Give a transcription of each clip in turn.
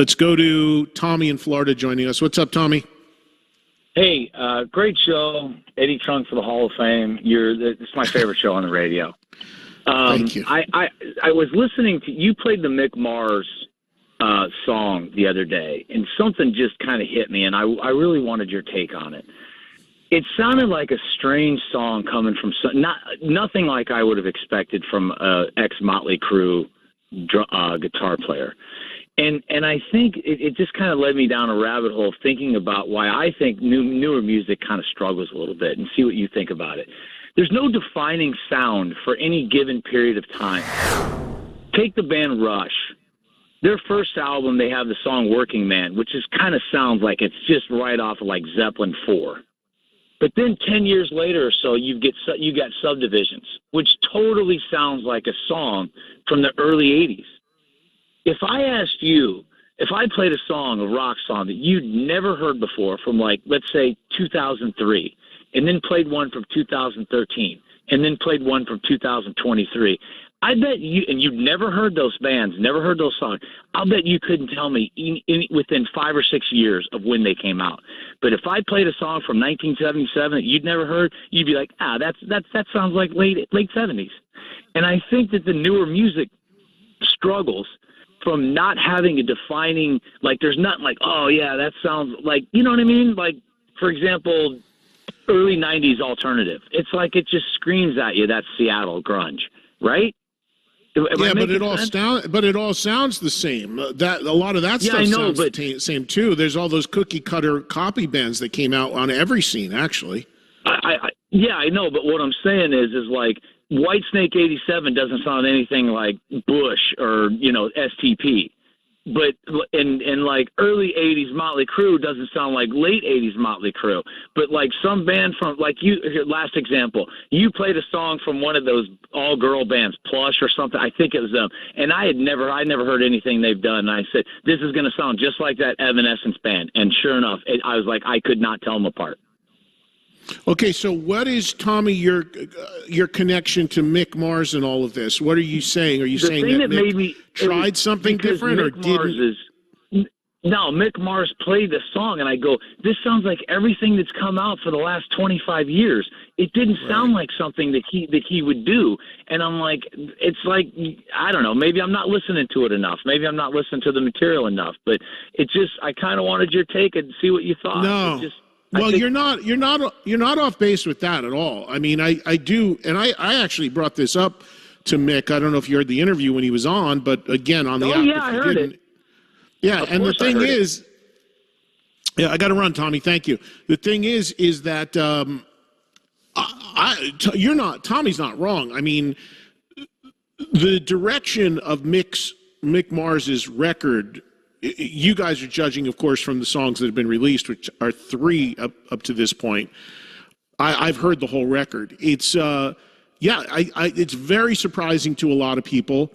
Let's go to Tommy in Florida joining us. What's up, Tommy? Hey, great show. Eddie Trunk for the Hall of Fame. It's my favorite show on the radio. Thank you. I was listening to, you played the Mick Mars song the other day, and something just kind of hit me, and I really wanted your take on it. It sounded like a strange song coming from nothing like I would have expected from ex-Motley Crue guitar player. And I think it just kind of led me down a rabbit hole thinking about why I think newer music kind of struggles a little bit, and see what you think about it. There's no defining sound for any given period of time. Take the band Rush. Their first album, they have the song Working Man, which is kind of sounds like it's just right off of like Zeppelin 4. But then 10 years later or so, you got Subdivisions, which totally sounds like a song from the early 80s. If I asked you, if I played a song, a rock song that you'd never heard before from, like, let's say 2003, and then played one from 2013, and then played one from 2023, I bet you, and you've never heard those bands, never heard those songs, I'll bet you couldn't tell me within 5 or 6 years of when they came out. But if I played a song from 1977 that you'd never heard, you'd be like, that sounds like late 70s. And I think that the newer music struggles from not having a defining, like, there's nothing like, oh yeah, that sounds like, you know what I mean? Like, for example, early 90s alternative. It's like it just screams at you, that's Seattle grunge, right? Yeah, but it all sounds the same. That a lot of that stuff sounds the same too. There's all those cookie cutter copy bands that came out on every scene, actually. Yeah, I know, but what I'm saying is like Whitesnake 87 doesn't sound anything like Bush or, you know, STP. But in like early 80s Motley Crue doesn't sound like late 80s Motley Crue. But like some band from, like you, last example, you played a song from one of those all-girl bands, Plush or something. I think it was them. And I never heard anything they've done. And I said, this is going to sound just like that Evanescence band. And sure enough, I was like, I could not tell them apart. Okay, so what is, Tommy, your connection to Mick Mars and all of this? What are you saying? Are you saying that Mick tried something different or didn't? No, Mick Mars played the song, and I go, this sounds like everything that's come out for the last 25 years. It didn't sound like something that he would do. And I'm like, it's like, I don't know, maybe I'm not listening to it enough. Maybe I'm not listening to the material enough. But it just, I kind of wanted your take and see what you thought. No. Well, you're not off base with that at all. I mean, I do, and I actually brought this up to Mick. I don't know if you heard the interview when he was on, but again, on the app. Yeah, I heard it. Yeah, and the thing is, I got to run, Tommy. Thank you. The thing is that Tommy's not wrong. I mean, the direction of Mick Mars's record. You guys are judging, of course, from the songs that have been released, which are 3 up to this point. I've heard the whole record. It's it's very surprising to a lot of people,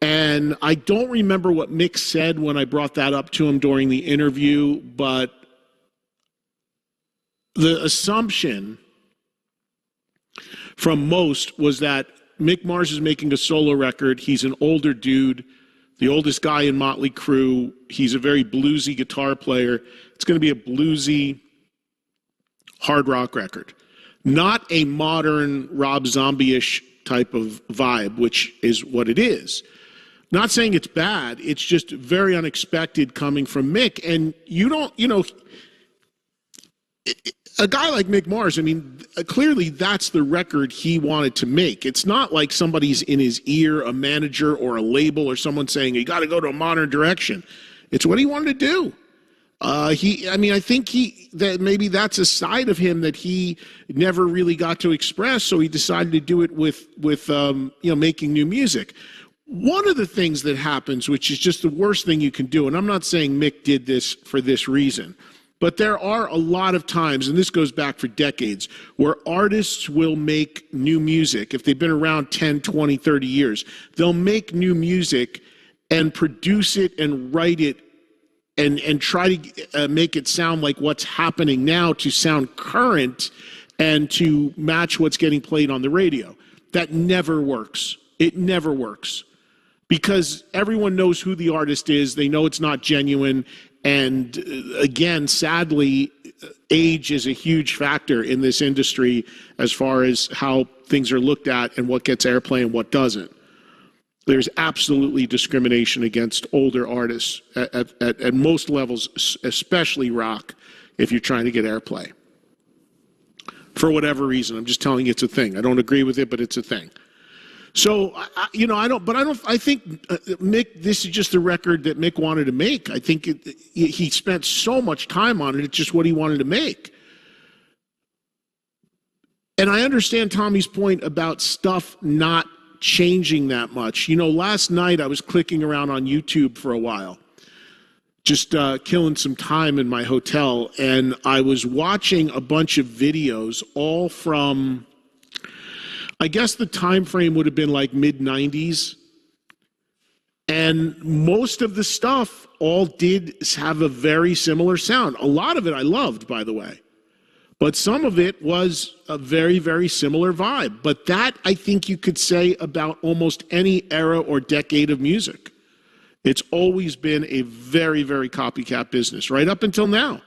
and I don't remember what Mick said when I brought that up to him during the interview, but the assumption from most was that Mick Mars is making a solo record. He's an older dude. The oldest guy in Motley Crue. He's a very bluesy guitar player. It's going to be a bluesy hard rock record. Not a modern Rob Zombie-ish type of vibe, which is what it is. Not saying it's bad. It's just very unexpected coming from Mick. And a guy like Mick Mars, I mean, clearly that's the record he wanted to make. It's not like somebody's in his ear, a manager or a label or someone saying, you got to go to a modern direction. It's what he wanted to do. I think that maybe that's a side of him that he never really got to express, so he decided to do it with making new music. One of the things that happens, which is just the worst thing you can do, and I'm not saying Mick did this for this reason, but there are a lot of times, and this goes back for decades, where artists will make new music. If they've been around 10, 20, 30 years, they'll make new music and produce it and write it and try to make it sound like what's happening now to sound current and to match what's getting played on the radio. That never works. It never works. because everyone knows who the artist is. They know it's not genuine. And again, sadly, age is a huge factor in this industry as far as how things are looked at and what gets airplay and what doesn't. There's absolutely discrimination against older artists at most levels, especially rock, if you're trying to get airplay. For whatever reason, I'm just telling you it's a thing. I don't agree with it, but it's a thing. So, I think Mick, this is just a record that Mick wanted to make. I think he spent so much time on it. It's just what he wanted to make. And I understand Tommy's point about stuff not changing that much. Last night I was clicking around on YouTube for a while, just killing some time in my hotel, and I was watching a bunch of videos, all from, I guess the time frame would have been like mid-90s. And most of the stuff all did have a very similar sound. A lot of it I loved, by the way. But some of it was a very, very similar vibe. But that, I think you could say about almost any era or decade of music. It's always been a very, very copycat business, right up until now.